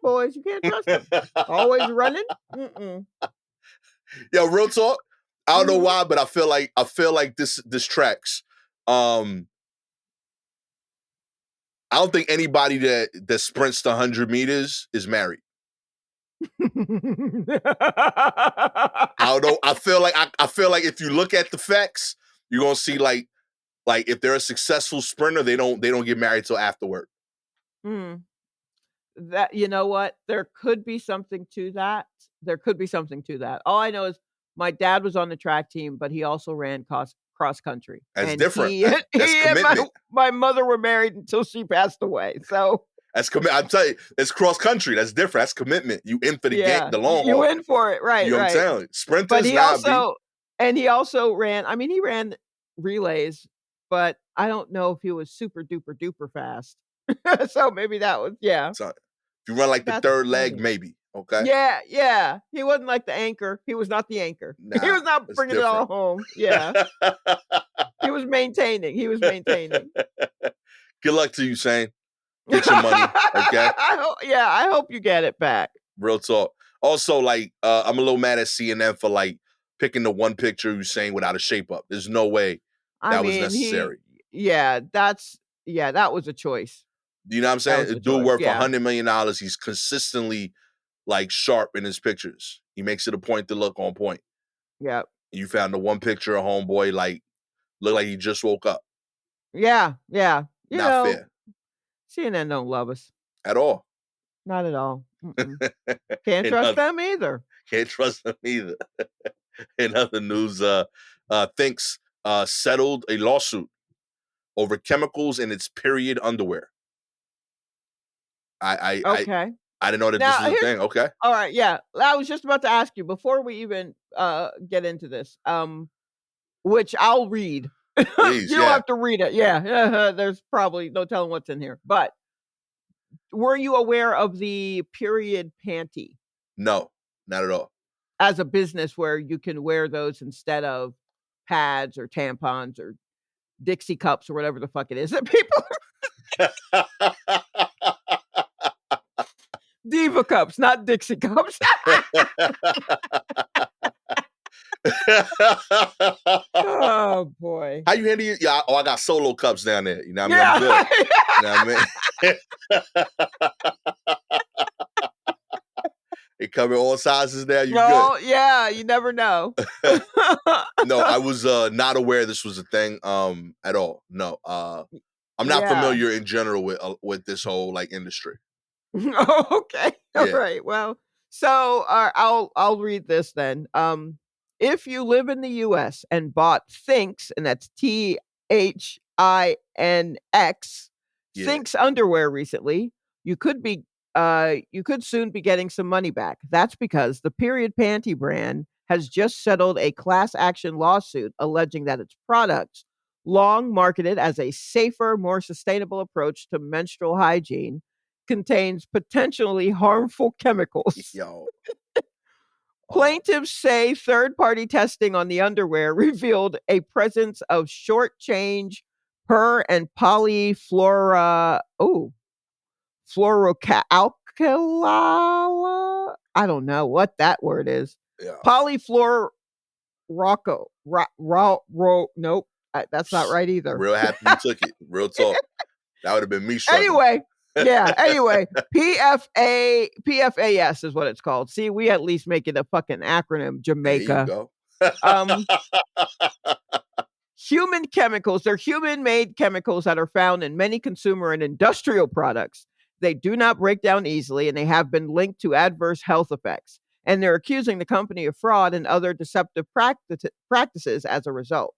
boys. You can't trust them. Always running? Mm-mm. Yo, real talk. I don't know Mhm. why, but I feel like this tracks. I don't think anybody that sprints the 100 meters is married. I don't know. I feel like if you look at the facts, you're gonna see like if they're a successful sprinter, they don't get married till afterward. Mm. That you know what? There could be something to that. There could be something to that. All I know is my dad was on the track team, but he also ran cross country, That's and different. he That's he and my commitment. my mother were married until she passed away. So That's commit. I'm telling you, it's cross country. That's different. That's commitment. You in for the yeah, the long you haul. in for it, right? I'm Right. telling you, But sprinters, he nah, B. also ran. I mean, he ran relays, but I don't know if he was super duper duper fast. So maybe that was yeah. So if you run like the That's third leg, funny. maybe. Okay, Yeah, yeah. He wasn't like the anchor. He was not the anchor. He nah, was not it's bringing it all different. home. Yeah. He was maintaining. He was maintaining. Good luck to you, Shane. Get your money. Okay, I hope you get it back. real talk. Also, like, I'm a little mad at CNN for like picking the one picture you saying without a shape up. There's no way I that was mean, necessary. that was a choice. You know what I'm That saying? was A a dude choice. worth Yeah. $100 million. He's consistently like sharp in his pictures. He makes it a point to look on point. Yeah. You found the one picture of homeboy like look like he just woke up. Yeah. Yeah. Not fair CNN don't love us. at all. Not at all. Mm-mm. Can't In trust other, them either. can't trust them either. In other news, Thinks settled a lawsuit over chemicals in its period underwear. I I I, Okay. I didn't know that this Now was a here's thing. Okay, all right, yeah. I was just about to ask you before we even get into this. Which I'll read. please, You don't yeah, have to read it. Yeah. There's probably no telling what's in here. But were you aware of the period panty no, not at all. as a business where you can wear those instead of pads or tampons or Dixie cups or whatever the fuck it is that people Diva cups, not Dixie cups. Oh boy. How you handle it? Yeah, I got solo cups down there. You know what I mean? I'm good. Yeah. You know what I mean? They come in all sizes now. You good? Oh, yeah, you never know. No, I was not aware this was a thing at all. No, I'm not Yeah. familiar in general with this whole like industry. Oh, okay. All Yeah, right. Well, so I'll read this then. If you live in the U.S. and bought Thinx, and that's Thinx, yeah. Thinx underwear recently, you could soon be getting some money back. That's because the period panty brand has just settled a class action lawsuit alleging that its products, long marketed as a safer, more sustainable approach to menstrual hygiene, contains potentially harmful chemicals. Yo, oh Plaintiffs say third party testing on the underwear revealed a presence of short change per and polyfluora. Oh, fluoroalkyl. I don't know what that word is. yeah. Polyfluorocco. Nope. That's not right either. Real happy you took it. Real talk. That would have been me struggling. Anyway, yeah. Anyway, PFAS is what it's called. See, we at least make it a fucking acronym. There you Jamaica. go. Um, Human chemicals. They're human-made chemicals that are found in many consumer and industrial products. They do not break down easily, and they have been linked to adverse health effects. And they're accusing the company of fraud and other deceptive practices as a result.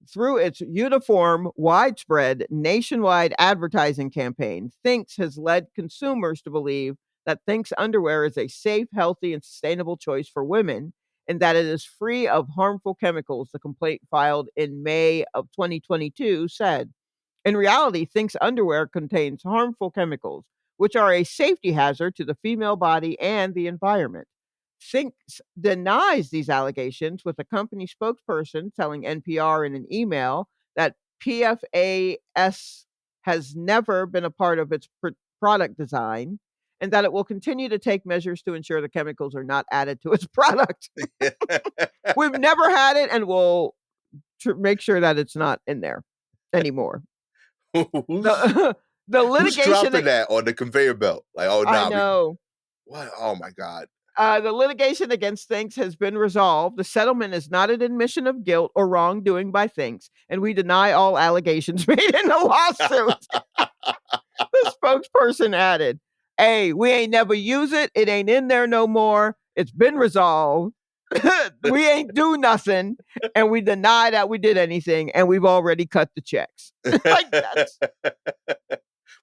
Through its uniform, widespread, nationwide advertising campaign, Thinx has led consumers to believe that Thinx underwear is a safe, healthy, and sustainable choice for women and that it is free of harmful chemicals, the complaint filed in May of 2022 said. In reality, Thinx underwear contains harmful chemicals, which are a safety hazard to the female body and the environment. Thinx denies these allegations, with a company spokesperson telling NPR in an email that PFAS has never been a part of its product design and that it will continue to take measures to ensure the chemicals are not added to its product. We've never had it and we'll make sure that it's not in there anymore. who's The the who's litigation dropping that on the conveyor belt? Like, oh I nah, know. what? Oh my god. The litigation against Thinx has been resolved. The settlement is not an admission of guilt or wrongdoing by Thinx, and we deny all allegations made in the lawsuit. The spokesperson added, "Hey, we ain't never use it. It ain't in there no more. It's been resolved. We ain't do nothing, and we deny that we did anything, and we've already cut the checks." Like that's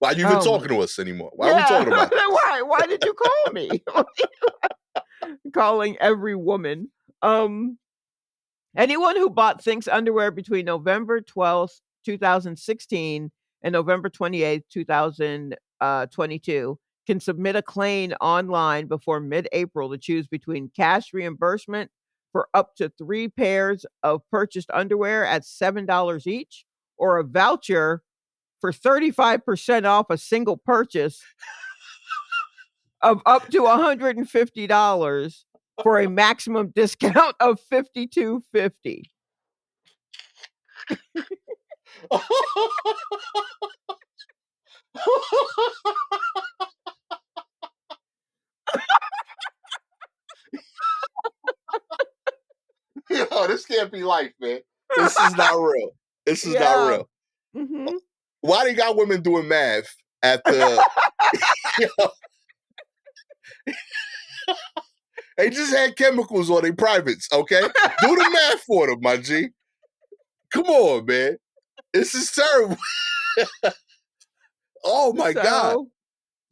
Why you even oh my talking to us anymore? Why are we yeah. talking about this? Why did you call me? Calling every woman. Um Anyone who bought Thinx underwear between November 12th, 2016 and November 28th, 2022 can submit a claim online before mid-April to choose between cash reimbursement for up to 3 pairs of purchased underwear at $7 each or a voucher for 35% off a single purchase of up to $150 for a maximum discount of $52.50. Yo, this can't be life, man. This is not real. This is not Yeah. real. Mhm. Why they got women doing math at the They just had chemicals on their privates, okay? Do the math for them, my G. Come on, man. This is terrible. Oh, my God. So,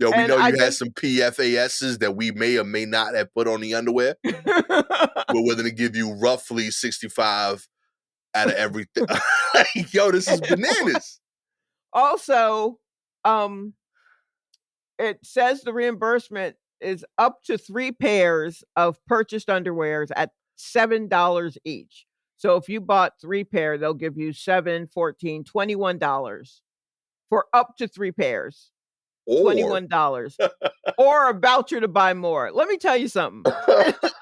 Yo, we and know I you had just some PFASs that we may or may not have put on the underwear. We're willing to give you roughly 65 out of everything. Yo, this is bananas. Also, um, it says the reimbursement is up to 3 pairs of purchased underwears at $7 each. So if you bought 3 pair, they'll give you 7, 14, $21 for up to 3 pairs. Or $21 or a voucher to buy more. Let me tell you something.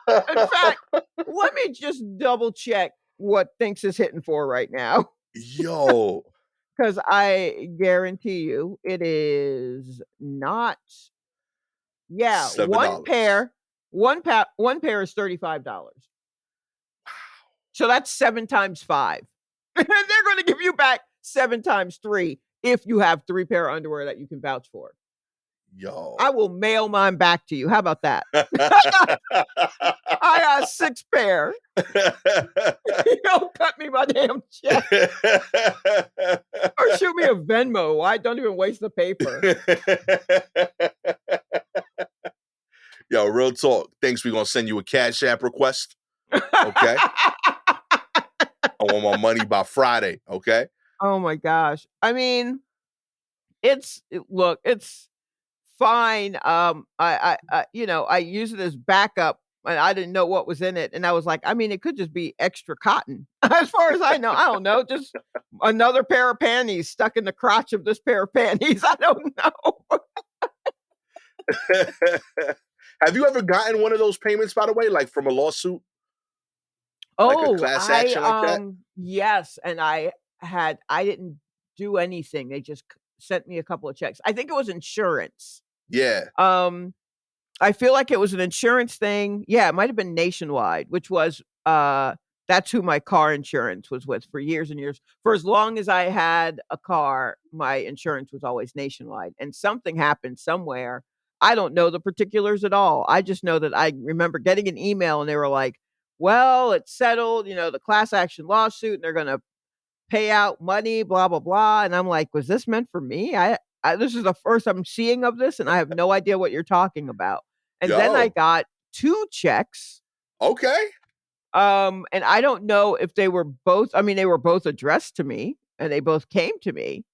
In fact, let me just double check what Thinks is hitting for right now. yo, Because I guarantee you it is not. Yeah, $7. one pair is $35. So that's 7 times 5. And they're gonna give you back 7 times 3 if you have 3 pair of underwear that you can vouch for. I Yo. will mail mine back to you. How about that? I got 6 pair. You don't cut me my damn check or shoot me a Venmo. I don't even waste the paper. Yo, real talk. Thanks. We're gonna send you a Cash App request. Okay. I want my money by Friday. Okay. Oh my gosh. I mean, look, it's fine. I use it as backup and I didn't know what was in it. And I was like, I mean, it could just be extra cotton. As far as I know, I don't know. Just another pair of panties stuck in the crotch of this pair of panties. I don't know. Have you ever gotten one of those payments, by the way, like from a lawsuit, like a Oh, class action like that? yes, and I didn't do anything. They just sent me a couple of checks. I think it was insurance. Yeah. Um, I feel like it was an insurance thing. Yeah, it might have been Nationwide, which was that's who my car insurance was with for years and years. For as long as I had a car, my insurance was always Nationwide. And something happened somewhere. I don't know the particulars at all. I just know that I remember getting an email and they were like, "Well, it's settled, the class action lawsuit and they're going to pay out money, blah blah blah." And I'm like, "Was this meant for me? This is the first I'm seeing of this and I have no idea what you're talking about." And then I Yo. got 2 checks. Okay. And I don't know if they were both, I mean, they were both addressed to me and they both came to me.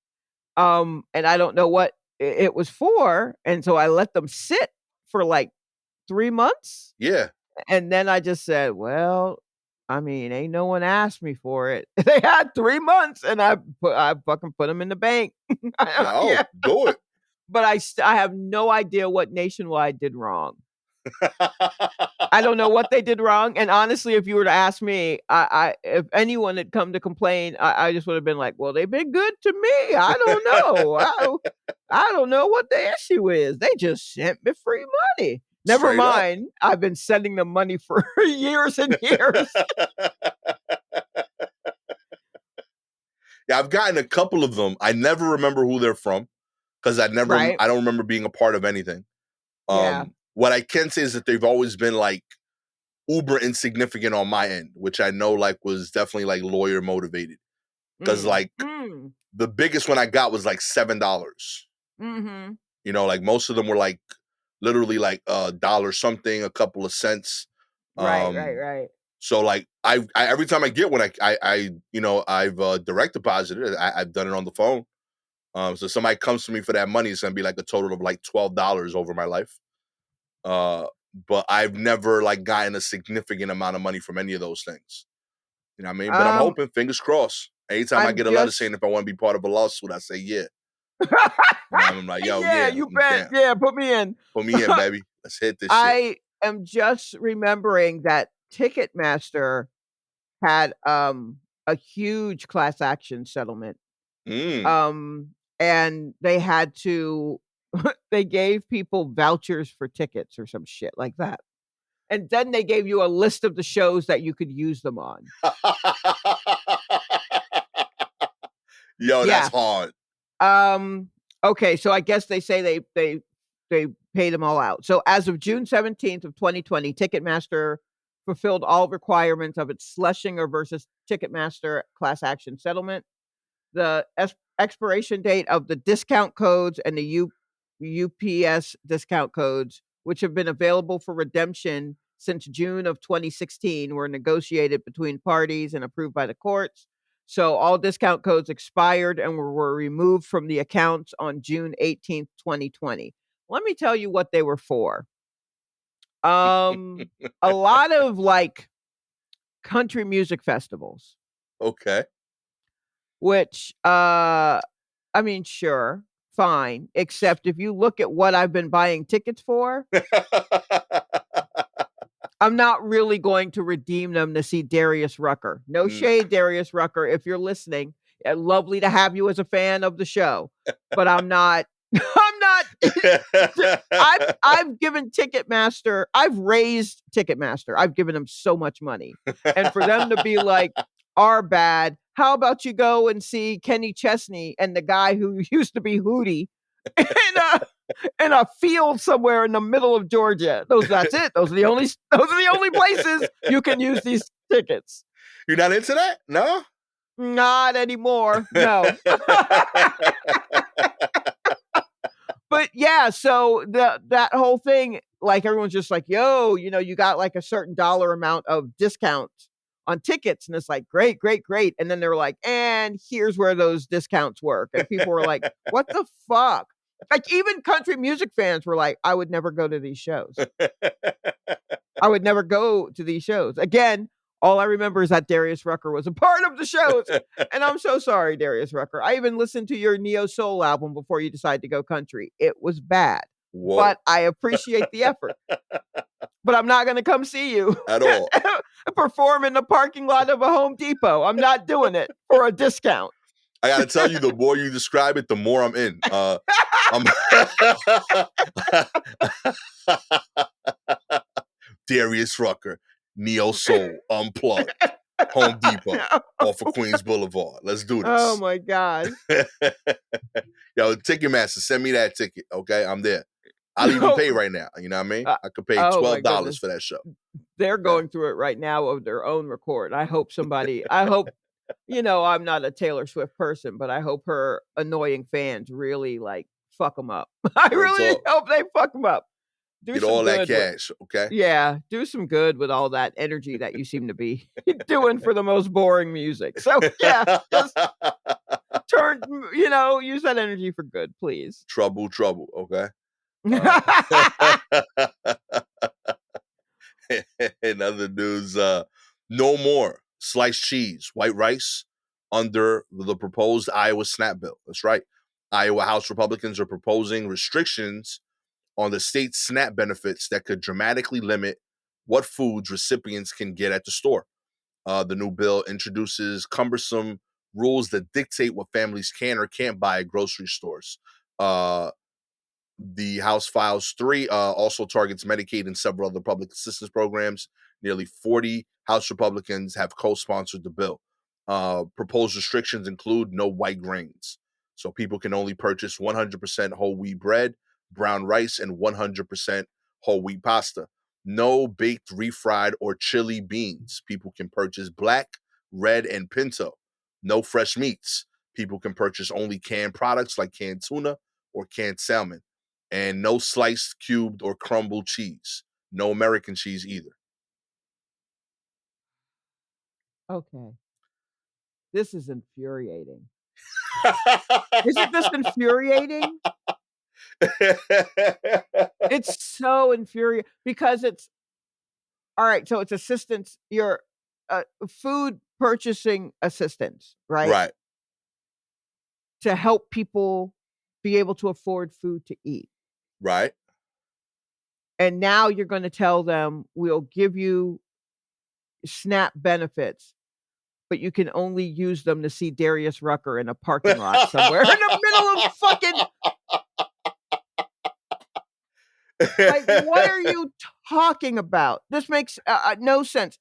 And I don't know what it was for. And so I let them sit for like 3 months. Yeah. And then I just said, "Well, I mean, ain't no one asked me for it." They had 3 months and I fucking put them in the bank. Yo, Yeah, do it. but I have no idea what Nationwide did wrong. I don't know what they did wrong, and honestly, if you were to ask me, if anyone had come to complain, I just would have been like, "Well, they've been good to me. I don't know. I don't know what the issue is. They just sent me free money." Never Straight up. mind, I've been sending them money for years and years. Yeah, I've gotten a couple of them. I never remember who they're from because Right? I don't remember being a part of anything. Yeah. What I can say is that they've always been like uber insignificant on my end, which I know like was definitely like lawyer motivated. Because Mm. like Mm. the biggest one I got was like $7. Mhm. Like most of them were like literally like a dollar something, a couple of cents. Right, right, Um, right. so like I every time I get one, I've direct deposited it. I've done it on the phone. So somebody comes to me for that money, it's gonna be like a total of like $12 over my life. Uh, but I've never like gotten a significant amount of money from any of those things. You know what I mean? But I'm Um, hoping, fingers crossed. Anytime I I'm get a letter just saying if I want to be part of a lawsuit, I say yeah. I'm like, yo, Yeah, yeah, you I'm bet. down. Yeah, put me in. Put me in, baby. Let's hit this shit. I am just remembering that Ticketmaster had, a huge class action settlement, Mm. um, and they had to they gave people vouchers for tickets or some shit like that, and then they gave you a list of the shows that you could use them on. Yo, that's Yeah, hard. um, okay, so I guess they say they they paid them all out. So as of June 17th of 2020, Ticketmaster fulfilled all requirements of its Schlesinger versus Ticketmaster class action settlement. The expiration date of the discount codes and the UPS discount codes, which have been available for redemption since June of 2016, were negotiated between parties and approved by the courts. So all discount codes expired and were removed from the accounts on June 18th, 2020. Let me tell you what they were for. A lot of like country music festivals, Okay. which I mean, sure, fine, except if you look at what I've been buying tickets for, I'm not really going to redeem them to see Darius Rucker. No Mm. shade, Darius Rucker, if you're listening. Lovely to have you as a fan of the show, but I'm not. I'm not. I've given Ticketmaster. I've raised Ticketmaster. I've given them so much money, and for them to be like, "Are bad." How about you go and see Kenny Chesney and the guy who used to be Hootie in a field somewhere in the middle of Georgia? That's it. Those are the only places you can use these tickets. You're not into that? No? Not anymore. No. But yeah, so that whole thing, like everyone's just like, yo, you got like a certain dollar amount of discount on tickets. And it's like, great, great, great. And then they're like, and here's where those discounts work. And people were like, what the fuck? Like even country music fans were like, I would never go to these shows. I would never go to these shows. Again, all I remember is that Darius Rucker was a part of the shows. And I'm so sorry, Darius Rucker. I even listened to your Neo Soul album before you decided to go country. It was bad. Whoa. But I appreciate the effort. But I'm not going to come see you At all. perform in the parking lot of a Home Depot. I'm not doing it for a discount. I got to tell you, the more you describe it, the more I'm in. Darius Rucker, Neo Soul, Unplugged, Home Depot, off of Queens Boulevard. Let's do this. Oh my God. Yo, Ticketmaster, send me that ticket. Okay, I'm there. I'll even pay right now. You know what I mean? I could pay $12 for that show. They're going through it right now of their own record. I hope I'm not a Taylor Swift person, but I hope her annoying fans really like fuck them up. I really hope they fuck them up. Get all that cash, okay? Yeah, do some good with all that energy that you seem to be doing for the most boring music. So yeah, just use that energy for good, please. Trouble, okay? In other news, no more sliced cheese, white rice under the proposed Iowa SNAP bill. That's right. Iowa House Republicans are proposing restrictions on the state's SNAP benefits that could dramatically limit what foods recipients can get at the store. The new bill introduces cumbersome rules that dictate what families can or can't buy at grocery stores. The House Files 3 also targets Medicaid and several other public assistance programs. Nearly 40 House Republicans have co-sponsored the bill. Proposed restrictions include no white grains. So people can only purchase 100% whole wheat bread, brown rice, and 100% whole wheat pasta. No baked, refried, or chili beans. People can purchase black, red, and pinto. No fresh meats. People can purchase only canned products like canned tuna or canned salmon. And no sliced, cubed, or crumbled cheese. No American cheese either. Okay. This is infuriating. Isn't this infuriating? It's so infuriating because it's all right. So it's assistance. Your food purchasing assistance, right? Right. To help people be able to afford food to eat. Right. And now you're going to tell them we'll give you SNAP benefits, but you can only use them to see Darius Rucker in a parking lot somewhere in the middle of fucking. Like, what are you talking about? This makes no sense.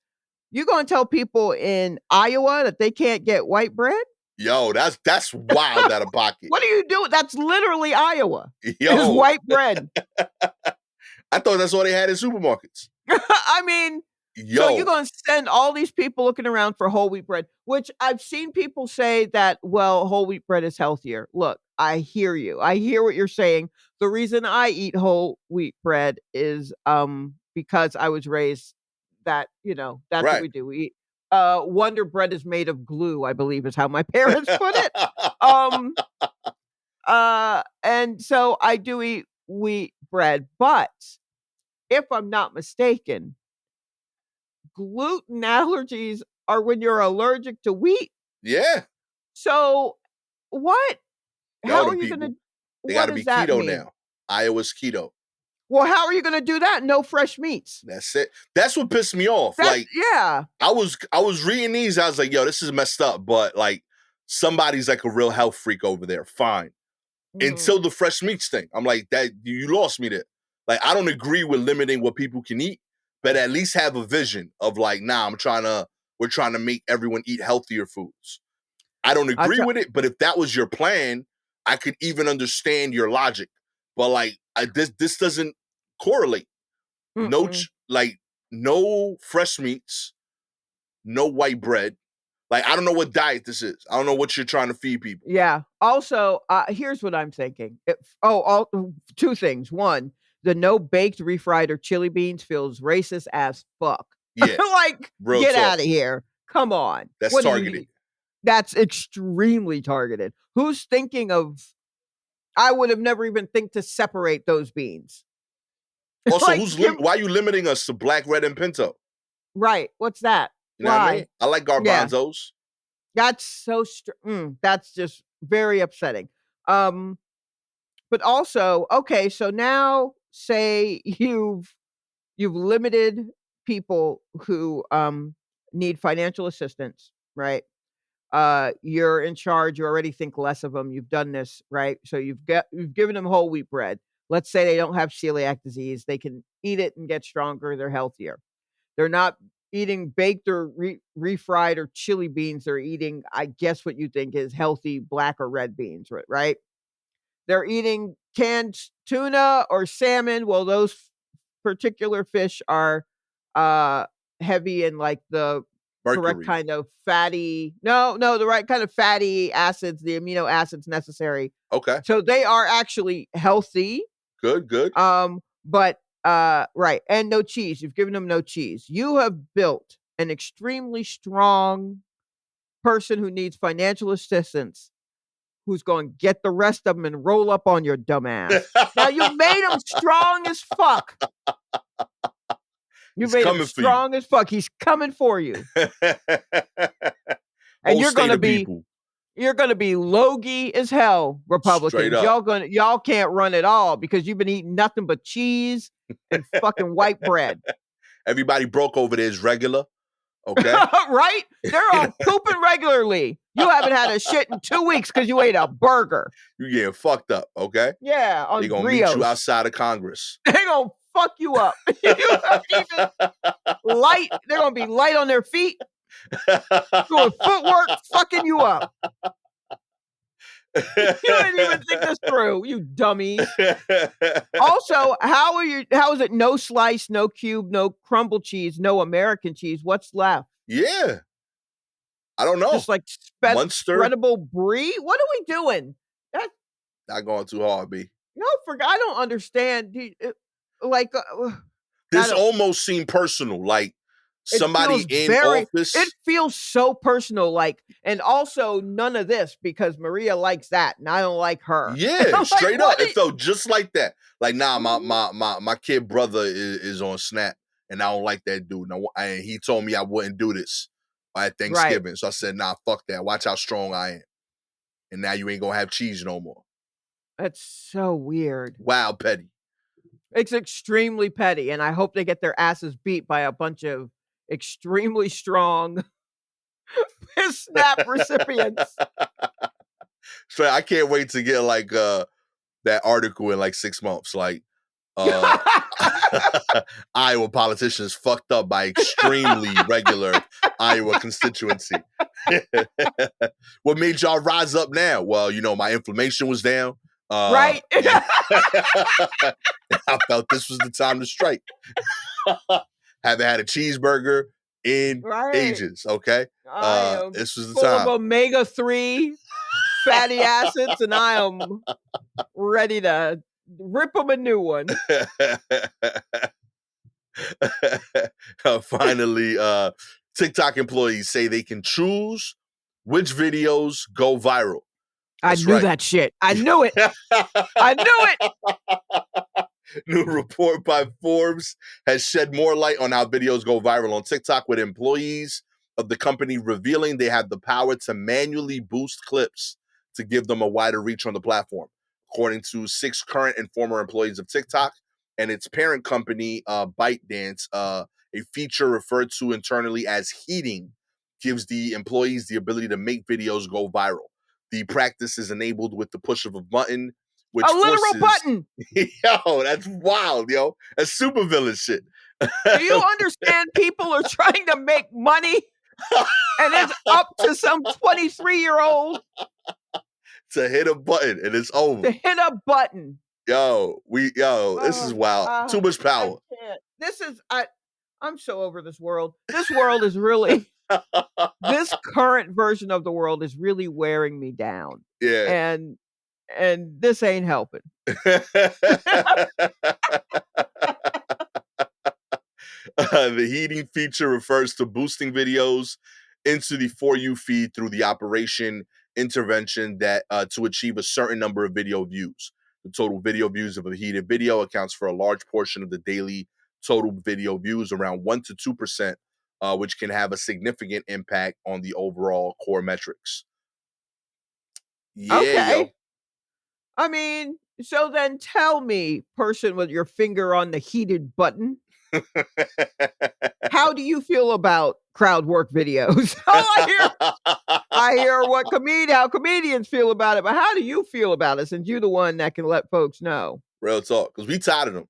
You going to tell people in Iowa that they can't get white bread? Yo, that's wild out of pocket. What are you doing? That's literally Iowa. Is Yo, white bread. I thought that's all they had in supermarkets. I mean, so you're Yo, going to send all these people looking around for whole wheat bread, which I've seen people say that, well, whole wheat bread is healthier. Look, I hear you. I hear what you're saying. The reason I eat whole wheat bread is because I was raised that, that's what right. we do. We eat Wonder Bread is made of glue, I believe is how my parents put it. Um and so I do eat wheat bread, but if I'm not mistaken, gluten allergies are when you're allergic to wheat. Yeah. So what? Yo, How are them you gonna people, they what gotta be does that keto mean? now. Iowa's keto. Well, how are you gonna do that? No fresh meats. That's it. That's what pissed me off. That's Like, yeah. I was reading these, I was like, yo, this is messed up. But like somebody's like a real health freak over there. Fine. Mhm. Until the fresh meats thing. I'm like, that you lost me there. Like, I don't agree with limiting what people can eat, but at least have a vision of like, nah, we're trying to make everyone eat healthier foods. I don't I agree tell with it, but if that was your plan, I could even understand your logic. But like, this doesn't correlate. mm-mm. Like no fresh meats, no white bread. Like, I don't know what diet this is. I don't know what you're trying to feed people. Yeah. Also, here's what I'm thinking. All two things. One, the no baked, refried, or chili beans feels racist as fuck. Yeah, Like, real get talk. out of here. Come on. That's What do targeted. you That's extremely targeted. Who's thinking of I would have never even think to separate those beans. Also, Like, give why are you limiting us to black, red, and pinto? right. What's that? You know what I mean? Why? I like Yeah. garbanzos. That's so that's just very upsetting. Um, but also, okay, so now say you've limited people who need financial assistance, right? You're in charge, you already think less of them. You've done this, right? So you've given them whole wheat bread. Let's say they don't have celiac disease, they can eat it and get stronger, they're healthier. They're not eating baked or refried or chili beans. They're eating, I guess, what you think is healthy black or red beans, right? They're eating canned tuna or salmon. Well, those particular fish are uh heavy in like the correct Mercury. kind of fatty no, the right kind of fatty acids, the amino acids necessary. Okay. So they are actually healthy. Good, good. But right, and no cheese. You've given them no cheese. You have built an extremely strong person who needs financial assistance who's going to get the rest of them and roll up on your dumb ass. Now you made him strong as fuck. You He's made him coming for you. strong as fuck. He's coming for you. And Whole state of people. you're gonna be logy as hell, Straight Republicans. up. Y'all can't run at all because you've been eating nothing but cheese and fucking white bread. Everybody broke over there is regular. Okay. Right? They're all pooping regularly. You haven't had a shit in 2 weeks because you ate a burger. You getting fucked up. Okay. Yeah, They on gonna meet you brioche. outside of Congress. They gonna fuck you up. You haven't even light. They're gonna be light on their feet, doing footwork, fucking you up. You didn't even think this through, you dummies. Also, how is it no slice, no cube, no crumble cheese, no American cheese? What's left? Yeah. I don't Just know. like Munster. spreadable brie? What are we doing? That Not going too hard, B. I don't understand. Like, I This don't. almost seemed personal. Like somebody in It office. feels so personal, like, and also none of this because Maria likes that and I don't like her. And Yeah, I'm like, straight up. what? It felt just like that. Like, nah, my Mhm. my my my kid brother is on Snap, and I don't like that dude. Now, and he told me I wouldn't do this at Right. Thanksgiving, so I said, nah, fuck that. Watch how strong I am. And now you ain't gonna have cheese no more. That's so weird. Wow, petty. It's extremely petty, and I hope they get their asses beat by a bunch of extremely strong SNAP recipients. So I can't wait to get like that article in like 6 months. Like Uh, Iowa politicians fucked up by extremely regular Iowa constituency. What made y'all rise up now? Well, my inflammation was down. Right? And I felt this was the time to strike. Haven't had a cheeseburger in Right. ages, okay? I am This was the full of time. omega-3 fatty acids, and I am ready to rip them a new one. Finally, TikTok employees say they can choose which videos go viral. I That's knew right. that shit. I knew it. I knew it. New report by Forbes has shed more light on how videos go viral on TikTok, with employees of the company revealing they have the power to manually boost clips to give them a wider reach on the platform. According to 6 current and former employees of TikTok and its parent company, ByteDance, a feature referred to internally as heating gives the employees the ability to make videos go viral. The practice is enabled with the push of a button, which A literal forces button. yo, that's wild, yo. That's supervillain shit. Do you understand people are trying to make money and it's up to some 23-year-old To hit a button and it's over. to hit a button? This is wild. Too much I power. can't. I'm so over this world. This world is really this current version of the world is really wearing me down. Yeah. And this ain't helping. The heating feature refers to boosting videos into the For You feed through the operation intervention that to achieve a certain number of video views. The total video views of a heated video accounts for a large portion of the daily total video views, around 1 to 2%, which can have a significant impact on the overall core metrics. Yeah, Okay. yo. I mean, so then tell me, person with your finger on the heated button, how do you feel about crowd work videos? I hear how comedians feel about it, but how do you feel about it since you're the one that can let folks know? Real talk, because we tired of them.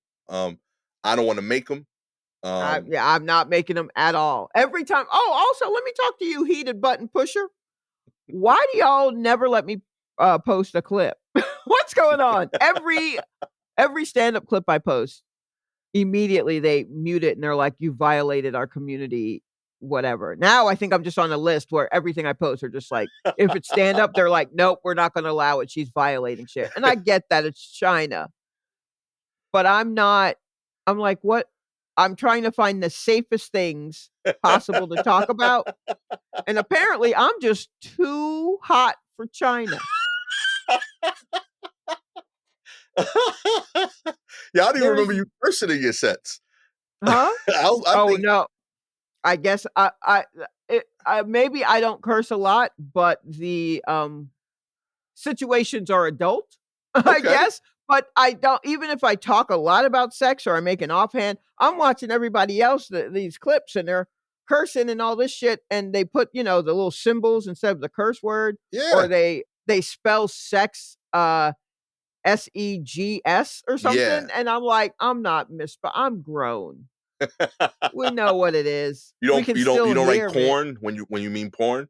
I don't want to make them. I'm not making them at all. Every time. Oh, also, let me talk to you, heated button pusher. Why do y'all never let me post a clip? What's going on? Every stand-up clip I post, immediately they mute it and they're like, "You violated our community, whatever." Now I think I'm just on a list where everything I post are just like, if it's stand-up, they're like, "Nope, we're not gonna allow it. She's violating shit." And I get that it's China, but I'm like, what? I'm trying to find the safest things possible to talk about, and apparently I'm just too hot for China. Yeah, I don't even remember There's you cursing in your sets. Huh? I Oh, think no. I guess maybe I don't curse a lot, but the, situations are adult, I okay. guess, but I don't even if I talk a lot about sex or I make an offhand, I'm watching everybody else, these clips, and they're cursing and all this shit, and they put, the little symbols instead of the curse word, or Yeah. they spell sex, SEGS or Yeah. something, and I'm like, I'm grown. We know what it is. You We don't can you don't you still don't write hear it. porn when you mean porn?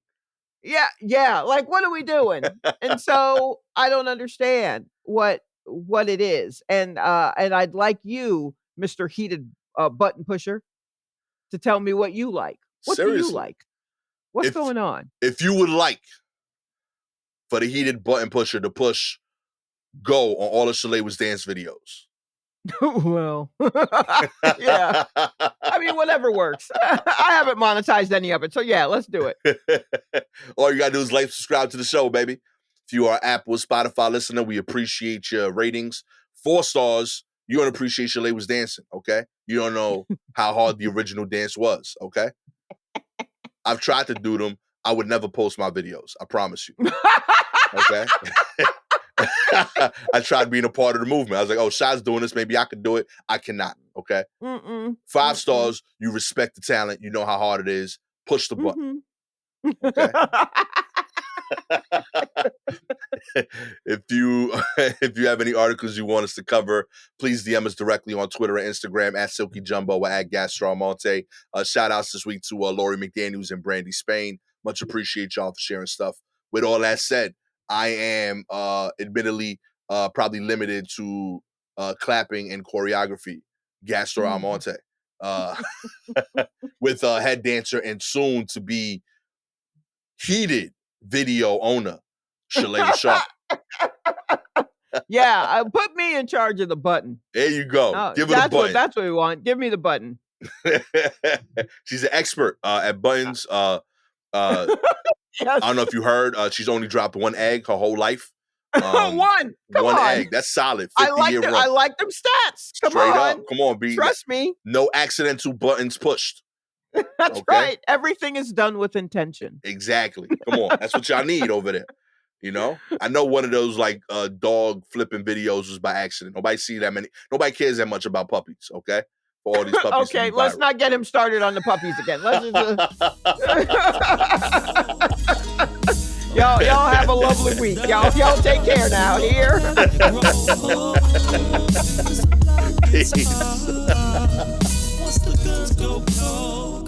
Yeah, like, what are we doing? And so, I don't understand what it is, and I'd like you, Mr. Heated, button pusher, to tell me what you like. What do you Seriously. like? What's If going on? if you would like for the heated button pusher to push go on all of Shalewa's dance videos. Well, yeah. I mean, whatever works. I haven't monetized any of it, so yeah, let's do it. All you gotta do is like, subscribe to the show, baby. If you are Apple, Spotify listener, we appreciate your ratings. 4 stars, you don't appreciate Shalewa's dancing, okay? You don't know how hard the original dance was, okay? I've tried to do them. I would never post my videos. I promise you. Okay. I tried being a part of the movement. I was like, oh, Shad's doing this. Maybe I could do it. I cannot. Okay. Mm-mm. 5 Mm-mm. stars. You respect the talent. You know how hard it is. Push the button. Mhm. Okay. If you if you have any articles you want us to cover, please DM us directly on Twitter and Instagram at Silky Jumbo or at Gastor Almonte. Shout outs this week to Lori McDaniels and Brandy Spain. Much appreciate y'all for sharing stuff. With all that said, I am admittedly probably limited to clapping and choreography. Gastor Mm. Almonte. Uh, with head dancer and soon to be heated video owner, Shalewa Sharpe. Yeah, put me in charge of the button. There you go. Oh, Give her the button. that's what we want. Give me the button. She's an expert at buttons. I Yes. don't know if you heard. She's only dropped one egg her whole life. One. Come one on. egg. That's solid. I 50-year run. I like them stats. Come Straight on. up. Come on, B. Trust me. No accidental buttons pushed. That's Okay? right. Everything is done with intention. Exactly. Come on. That's what y'all need over there. You know, I know one of those like dog flipping videos was by accident. Nobody see that many. Nobody cares that much about puppies. Okay, for all these puppies. Okay, let's not get him started on the puppies again. Let's just, y'all have a lovely week. Y'all take care now. Here. Peace. Once the guns go cold.